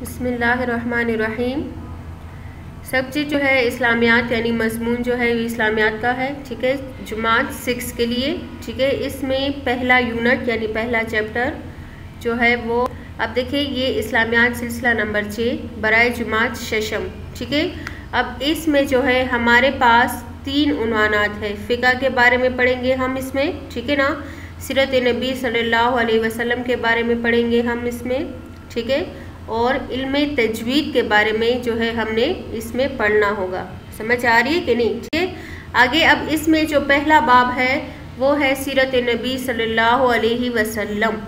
بسم اللہ الرحمن الرحیم۔ سبجیکٹ جو ہے اسلامیات یعنی مضمون جو ہے یہ اسلامیات کا ہے، ٹھیک ہے، جماعت 6 کے لیے، ٹھیک ہے۔ اس میں پہلا یونٹ یعنی پہلا چیپٹر جو ہے وہ اب دیکھیں یہ اسلامیات سلسلہ نمبر 6 برائے جماعت ششم، ٹھیک ہے۔ اب اس میں جو ہے ہمارے پاس 3 عنوانات ہے۔ فقہ کے بارے میں پڑھیں گے ہم اس میں، ٹھیک ہے نا۔ سیرت نبی صلی اللہ علیہ وسلم کے بارے میں پڑھیں گے ہم اس میں، ٹھیک ہے۔ اور علم تجوید کے بارے میں جو ہے ہم نے اس میں پڑھنا ہوگا۔ سمجھ آ رہی ہے کہ نہیں؟ ٹھیک ہے۔ آگے اب اس میں جو پہلا باب ہے وہ ہے سیرت نبی صلی اللہ علیہ وسلم،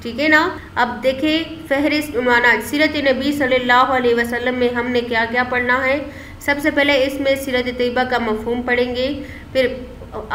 ٹھیک ہے نا۔ اب دیکھیں فہرست عنوانات سیرت نبی صلی اللہ علیہ وسلم میں ہم نے کیا کیا پڑھنا ہے۔ سب سے پہلے اس میں سیرت طیبہ کا مفہوم پڑھیں گے، پھر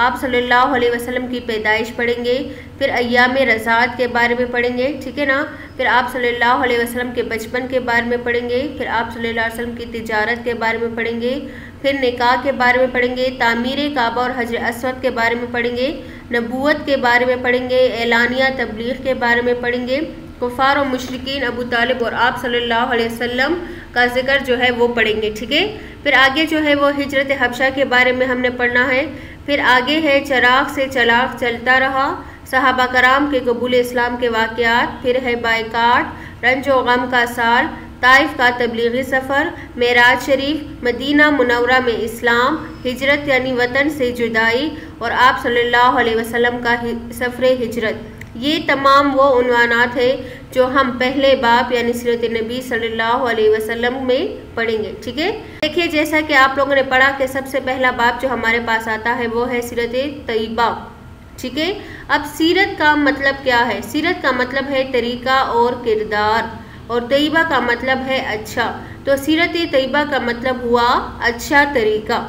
آپ صلی اللہ علیہ وسلم کی پیدائش پڑھیں گے، پھر ایام رضاعت کے بارے میں پڑھیں گے، ٹھیک ہے نا۔ پھر آپ صلی اللہ علیہ وسلم کے بچپن کے بارے میں پڑھیں گے، پھر آپ صلی اللہ علیہ وسلم کی تجارت کے بارے میں پڑھیں گے، پھر نکاح کے بارے میں پڑھیں گے، تعمیر کعبہ اور حجر اسود کے بارے میں پڑھیں گے، نبوت کے بارے میں پڑھیں گے، اعلانیہ تبلیغ کے بارے میں پڑھیں گے، کفار و مشرکین ابو طالب اور آپ صلی اللہ علیہ وسلم کا ذکر جو ہے وہ پڑھیں گے، ٹھیک ہے۔ پھر آگے جو ہے وہ ہجرت حبشہ کے بارے میں ہم نے پڑھنا ہے۔ پھر آگے ہے چراغ سے چراغ چلتا رہا، صحابہ کرام کے قبول اسلام کے واقعات، پھر ہے بائیکاٹ، رنج و غم کا سال، طائف کا تبلیغی سفر، معراج شریف، مدینہ منورہ میں اسلام، ہجرت یعنی وطن سے جدائی اور آپ صلی اللہ علیہ وسلم کا سفر ہجرت۔ یہ تمام وہ عنوانات ہیں جو ہم پہلے باب یعنی سیرت نبی صلی اللہ علیہ وسلم میں پڑھیں گے، ٹھیک ہے۔ دیکھیے جیسا کہ آپ لوگوں نے پڑھا کہ سب سے پہلا باب جو ہمارے پاس آتا ہے وہ ہے سیرت طیبہ، ٹھیک ہے۔ اب سیرت کا مطلب کیا ہے؟ سیرت کا مطلب ہے طریقہ اور کردار، اور طیبہ کا مطلب ہے اچھا، تو سیرت طیبہ کا مطلب ہوا اچھا طریقہ،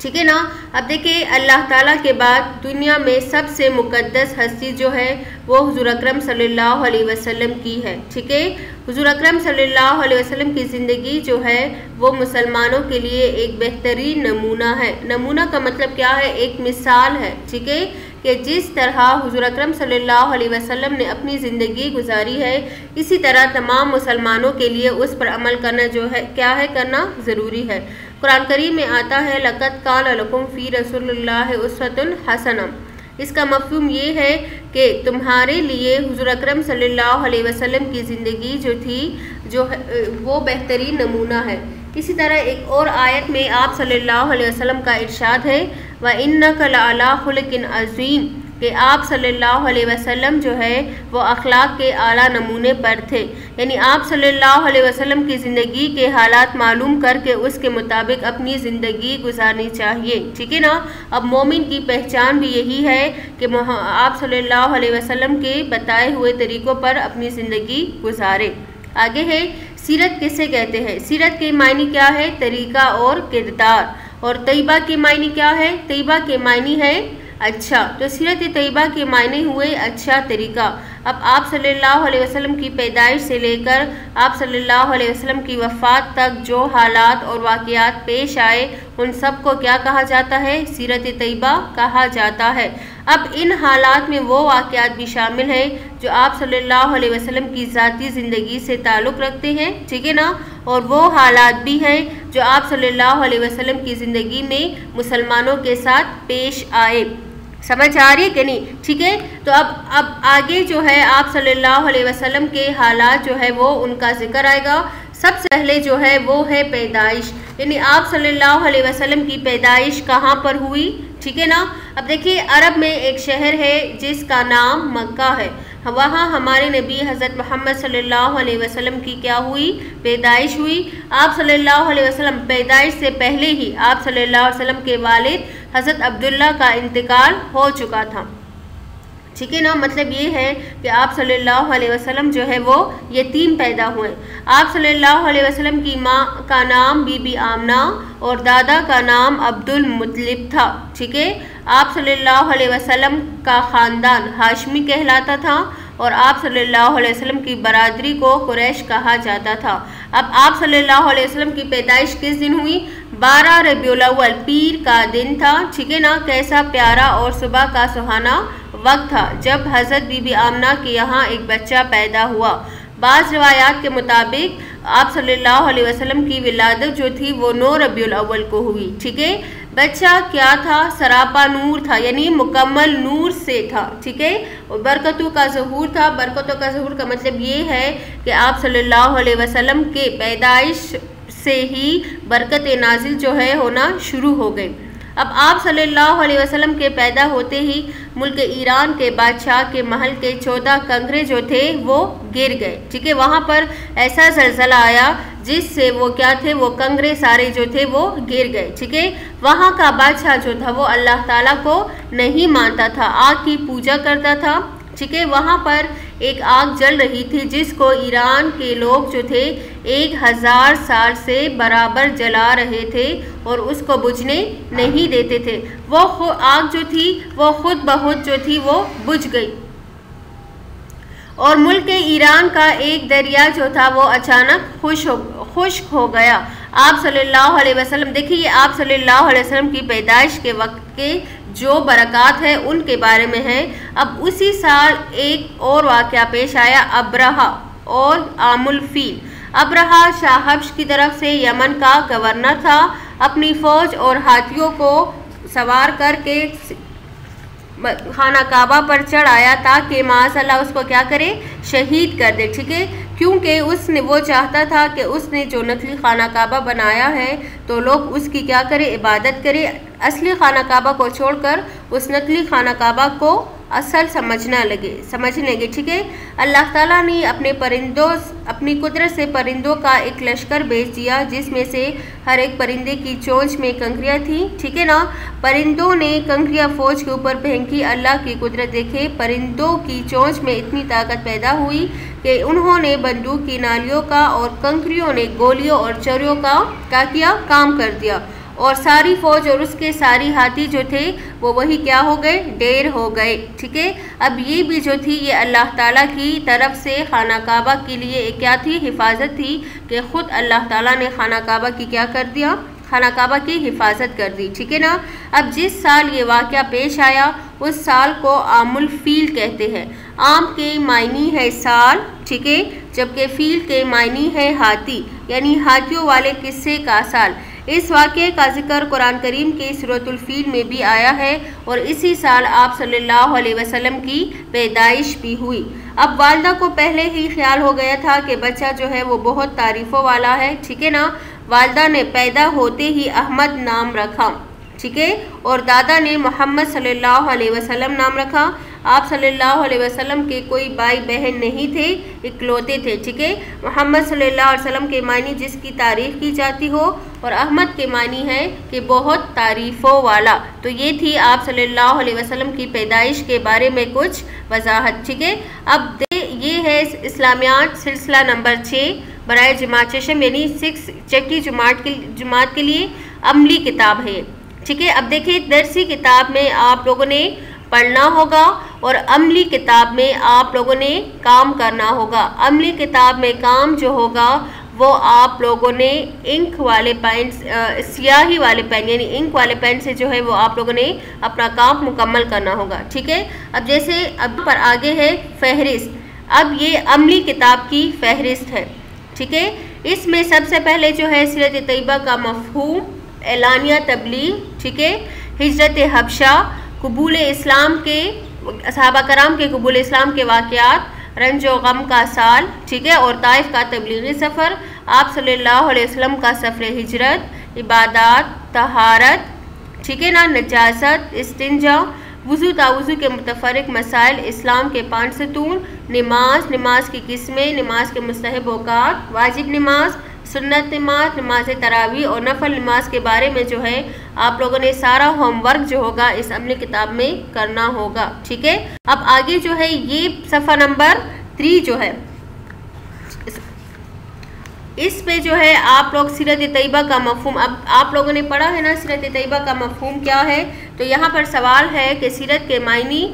ٹھیک ہے نا۔ اب دیکھیں اللہ تعالیٰ کے بعد دنیا میں سب سے مقدس ہستی جو ہے وہ حضور اکرم صلی اللہ علیہ وسلم کی ہے، ٹھیک ہے۔ حضور اکرم صلی اللہ علیہ وسلم کی زندگی جو ہے وہ مسلمانوں کے لیے ایک بہترین نمونہ ہے۔ نمونہ کا مطلب کیا ہے؟ ایک مثال ہے، ٹھیک ہے، کہ جس طرح حضور اکرم صلی اللہ علیہ وسلم نے اپنی زندگی گزاری ہے اسی طرح تمام مسلمانوں کے لیے اس پر عمل کرنا جو ہے کیا ہے، کرنا ضروری ہے۔ قرآن کریم میں آتا ہے لَقَدْ كَانَ لَكُمْ فِي رَسُولِ اللَّهِ أُسْوَةٌ حَسَنَةٌ۔ اس کا مفہوم یہ ہے کہ تمہارے لیے حضور اکرم صلی اللہ علیہ وسلم کی زندگی جو تھی وہ بہترین نمونہ ہے۔ اسی طرح ایک اور آیت میں آپ صلی اللہ علیہ وسلم کا ارشاد ہے وَإِنَّكَ لَعَلَىٰ خُلُقٍ عَظِيمٍ، کہ آپ صلی اللہ علیہ وسلم جو ہے وہ اخلاق کے اعلیٰ نمونے پر تھے، یعنی آپ صلی اللہ علیہ وسلم کی زندگی کے حالات معلوم کر کے اس کے مطابق اپنی زندگی گزارنی چاہیے، ٹھیک ہے نا۔ اب مومن کی پہچان بھی یہی ہے کہ آپ صلی اللہ علیہ وسلم کے بتائے ہوئے طریقوں پر اپنی زندگی گزارے۔ آگے ہے سیرت کسے کہتے ہیں؟ سیرت کے معنی کیا ہے؟ طریقہ اور کردار۔ اور طیبہ کے معنی کیا ہے؟ طیبہ کے معنی ہے اچھا، تو سیرت طیبہ کے معنی ہوئے اچھا طریقہ۔ اب آپ صلی اللہ علیہ وسلم کی پیدائش سے لے کر آپ صلی اللہ علیہ وسلم کی وفات تک جو حالات اور واقعات پیش آئے ان سب کو کیا کہا جاتا ہے؟ سیرت طیبہ کہا جاتا ہے۔ اب ان حالات میں وہ واقعات بھی شامل ہیں جو آپ صلی اللہ علیہ وسلم کی ذاتی زندگی سے تعلق رکھتے ہیں، ٹھیک ہے نا، اور وہ حالات بھی ہیں جو آپ صلی اللہ علیہ وسلم کی زندگی میں مسلمانوں کے ساتھ پیش آئے۔ سمجھ آ رہی ہے کہ نہیں؟ ٹھیک ہے۔ تو اب آگے جو ہے آپ صلی اللہ علیہ وسلم کے حالات جو ہے وہ ان کا ذکر آئے گا۔ سب سے پہلے جو ہے وہ ہے پیدائش، یعنی آپ صلی اللہ علیہ وسلم کی پیدائش کہاں پر ہوئی، ٹھیک ہے نا۔ اب دیکھیے عرب میں ایک شہر ہے جس کا نام مکہ ہے، وہاں ہمارے نبی حضرت محمد صلی اللہ علیہ وسلم کی کیا ہوئی؟ پیدائش ہوئی۔ آپ صلی اللہ علیہ وسلم پیدائش سے پہلے ہی آپ صلی اللہ علیہ وسلم کے والد حضرت عبداللہ کا انتقال ہو چکا تھا، ٹھیک ہے نا۔ مطلب یہ ہے کہ آپ صلی اللہ علیہ وسلم جو ہے وہ یتیم پیدا ہوئے۔ آپ صلی اللہ علیہ وسلم کی ماں کا نام بی بی آمنہ اور دادا کا نام عبد المطلب تھا، ٹھیک ہے۔ آپ صلی اللہ علیہ وسلم کا خاندان ہاشمی کہلاتا تھا اور آپ صلی اللہ علیہ وسلم کی برادری کو قریش کہا جاتا تھا۔ اب آپ صلی اللہ علیہ وسلم کی پیدائش کس دن ہوئی؟ 12 ربیع الاول پیر کا دن تھا، ٹھیک ہے نا۔ کیسا پیارا اور صبح کا سہانا وقت تھا جب حضرت بی بی آمنہ کے یہاں ایک بچہ پیدا ہوا۔ بعض روایات کے مطابق آپ صلی اللہ علیہ وسلم کی ولادت جو تھی وہ 9 ربیع الاول کو ہوئی، ٹھیک ہے۔ بچہ کیا تھا؟ سراپا نور تھا، یعنی مکمل نور سے تھا، ٹھیک ہے، اور برکتوں کا ظہور تھا۔ برکتوں کا ظہور کا مطلب یہ ہے کہ آپ صلی اللہ علیہ وسلم کے پیدائش سے ہی برکت نازل جو ہے ہونا شروع ہو گئی۔ اب آپ صلی اللہ علیہ وسلم کے پیدا ہوتے ہی ملک ایران کے بادشاہ کے محل کے 14 کنگرے جو تھے وہ گر گئے، ٹھیک ہے۔ وہاں پر ایسا زلزلہ آیا جس سے وہ کیا تھے، وہ کنگرے سارے جو تھے وہ گر گئے، ٹھیک ہے۔ وہاں کا بادشاہ جو تھا وہ اللہ تعالیٰ کو نہیں مانتا تھا، آگ کی پوجا کرتا تھا، ٹھیک ہے۔ وہاں پر ایک آگ جل رہی تھی جس کو ایران کے لوگ جو تھے 1000 سال سے برابر جلا رہے تھے اور اس کو بجھنے نہیں دیتے تھے۔ وہ آگ جو تھی وہ خود بخود جو تھی وہ بجھ گئی، اور ملک ایران کا ایک دریا جو تھا وہ اچانک خشک ہو گیا۔ آپ صلی اللہ علیہ وسلم، دیکھیے یہ آپ صلی اللہ علیہ وسلم کی پیدائش کے وقت کے جو برکات ہیں ان کے بارے میں ہے۔ اب اسی سال ایک اور واقعہ پیش آیا، ابرہہ اور عام الفیل۔ ابرہہ شاہ حبش کی طرف سے یمن کا گورنر تھا، اپنی فوج اور ہاتھیوں کو سوار کر کے خانہ کعبہ پر چڑھ آیا تاکہ معاذ اللہ اس کو کیا کرے، شہید کر دے، ٹھیک ہے۔ کیونکہ وہ چاہتا تھا کہ اس نے جو نقلی خانہ کعبہ بنایا ہے تو لوگ اس کی کیا کرے، عبادت کرے، اصلی خانہ کعبہ کو چھوڑ کر اس نقلی خانہ کعبہ کو اصل سمجھنے لگے، ٹھیک ہے۔ اللہ تعالیٰ نے اپنی قدرت سے پرندوں کا ایک لشکر بھیج دیا جس میں سے ہر ایک پرندے کی چونچ میں کنکریاں تھیں، ٹھیک ہے نا۔ پرندوں نے کنکریاں فوج کے اوپر پھینکی، اللہ کی قدرت دیکھے، پرندوں کی چونچ میں اتنی طاقت پیدا ہوئی کہ انہوں نے بندوق کی نالیوں کا اور کنکریوں نے گولیوں اور چریوں کا کیا کیا، کام کر دیا، اور ساری فوج اور اس کے ساری ہاتھی جو تھے وہ وہی کیا ہو گئے، ڈھیر ہو گئے، ٹھیک ہے۔ اب یہ بھی جو تھی یہ اللہ تعالیٰ کی طرف سے خانہ کعبہ کے لیے ایک کیا تھی، حفاظت تھی، کہ خود اللہ تعالیٰ نے خانہ کعبہ کی کیا کر دیا، خانہ کعبہ کی حفاظت کر دی، ٹھیک ہے نا۔ اب جس سال یہ واقعہ پیش آیا اس سال کو عام الفیل کہتے ہیں۔ عام کے معنی ہے سال، ٹھیک ہے، جبکہ فیل کے معنی ہے ہاتھی، یعنی ہاتھیوں والے قصے کا سال۔ اس واقعے کا ذکر قرآن کریم کے سورۃ الفیل میں بھی آیا ہے، اور اسی سال آپ صلی اللہ علیہ وسلم کی پیدائش بھی ہوئی۔ اب والدہ کو پہلے ہی خیال ہو گیا تھا کہ بچہ جو ہے وہ بہت تعریفوں والا ہے، ٹھیک ہے نا۔ والدہ نے پیدا ہوتے ہی احمد نام رکھا، ٹھیک ہے، اور دادا نے محمد صلی اللہ علیہ وسلم نام رکھا۔ آپ صلی اللہ علیہ وسلم کے کوئی بھائی بہن نہیں تھے، اکلوتے تھے، ٹھیک ہے۔ محمد صلی اللہ علیہ وسلم کے معنی جس کی تعریف کی جاتی ہو، اور احمد کے معنی ہے کہ بہت تعریفوں والا۔ تو یہ تھی آپ صلی اللہ علیہ وسلم کی پیدائش کے بارے میں کچھ وضاحت، ٹھیک ہے۔ اب یہ ہے اسلامیات سلسلہ نمبر 6 برائے جماعت چشم، یعنی 6 چٹی جماعت کے لیے عملی کتاب ہے، ٹھیک ہے۔ اب دیکھیں درسی کتاب میں آپ لوگوں نے پڑھنا ہوگا اور عملی کتاب میں آپ لوگوں نے کام کرنا ہوگا۔ عملی کتاب میں کام جو ہوگا وہ آپ لوگوں نے انک والے پین، سیاہی والے پین یعنی انک والے پین سے جو ہے وہ آپ لوگوں نے اپنا کام مکمل کرنا ہوگا، ٹھیک ہے۔ اب جیسے اب پر آگے ہے فہرست، اب یہ عملی کتاب کی فہرست ہے، ٹھیک ہے۔ اس میں سب سے پہلے جو ہے سیرت طیبہ کا مفہوم، اعلانیہ تبلیغ، ٹھیک ہے، ہجرت حبشہ، قبول اسلام کے صحابہ کرام کے قبول اسلام کے واقعات، رنج و غم کا سال، ٹھیک ہے، اور طائف کا تبلیغی سفر، آپ صلی اللہ علیہ وسلم کا سفر ہجرت، عبادات، طہارت، ٹھیک ہے نا، نجاست، استنجا، وضو تاوضو کے متفرق مسائل، اسلام کے 5 ستون، نماز کی قسمیں، نماز کے مستحب اوقات، واجب نماز، سنت نماز، نماز تراویح اور نفل نماز کے بارے میں جو ہے آپ لوگوں نے سارا ہوم ورک جو ہوگا اس عملی کتاب میں کرنا ہوگا، ٹھیک ہے۔ اب آگے جو ہے یہ صفحہ نمبر 3 جو ہے اس پہ جو ہے آپ لوگ سیرت طیبہ کا مفہوم، اب آپ لوگوں نے پڑھا ہے نا سیرت طیبہ کا مفہوم کیا ہے، تو یہاں پر سوال ہے کہ سیرت کے معنی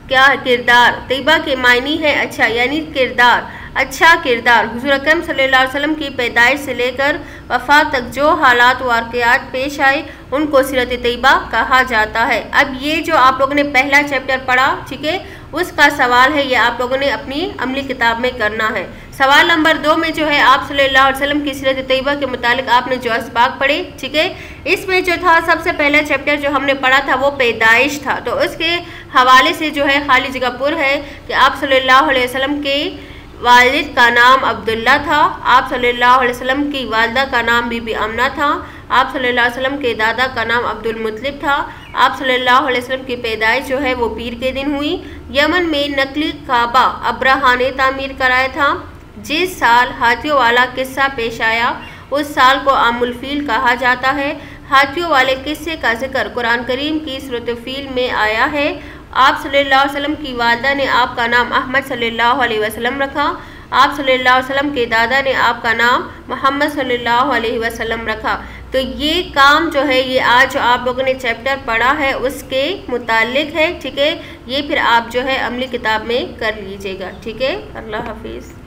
کیا ہے، کردار، طیبہ کے معنی ہے اچھا، یعنی کردار، اچھا کردار۔ حضور اکرم صلی اللہ علیہ وسلم کی پیدائش سے لے کر وفات تک جو حالات واقعات پیش آئے ان کو سیرت طیبہ کہا جاتا ہے۔ اب یہ جو آپ لوگوں نے پہلا چیپٹر پڑھا، ٹھیک ہے، اس کا سوال ہے، یہ آپ لوگوں نے اپنی عملی کتاب میں کرنا ہے۔ سوال نمبر 2 میں جو ہے آپ صلی اللہ علیہ وسلم کی سیرت طیبہ کے متعلق آپ نے جو اسباق پڑھے، ٹھیک ہے، اس میں جو تھا سب سے پہلا چیپٹر جو ہم نے پڑھا تھا وہ پیدائش تھا، تو اس کے حوالے سے جو ہے خالی جگہ پر ہے کہ آپ صلی اللہ علیہ وسلم کے والد کا نام عبداللہ تھا، آپ صلی اللہ علیہ وسلم کی والدہ کا نام بی بی آمنہ تھا، آپ صلی اللہ علیہ وسلم کے دادا کا نام عبد المطلب تھا، آپ صلی اللہ علیہ وسلم کی پیدائش جو ہے وہ پیر کے دن ہوئی، یمن میں نقلی کعبہ ابرہہ نے تعمیر کرایا تھا، جس سال ہاتھیوں والا قصہ پیش آیا اس سال کو عام الفیل کہا جاتا ہے، ہاتھیوں والے قصے کا ذکر قرآن کریم کی سورۃ الفیل میں آیا ہے، آپ صلی اللہ علیہ وسلم کی والدہ نے آپ کا نام احمد صلی اللہ علیہ وسلم رکھا، آپ صلی اللہ علیہ وسلم کے دادا نے آپ کا نام محمد صلی اللہ علیہ وسلم رکھا۔ تو یہ کام جو ہے یہ آج جو آپ لوگوں نے چیپٹر پڑھا ہے اس کے متعلق ہے، ٹھیک ہے، یہ پھر آپ جو ہے عملی کتاب میں کر لیجئے گا، ٹھیک ہے۔ اللہ حافظ۔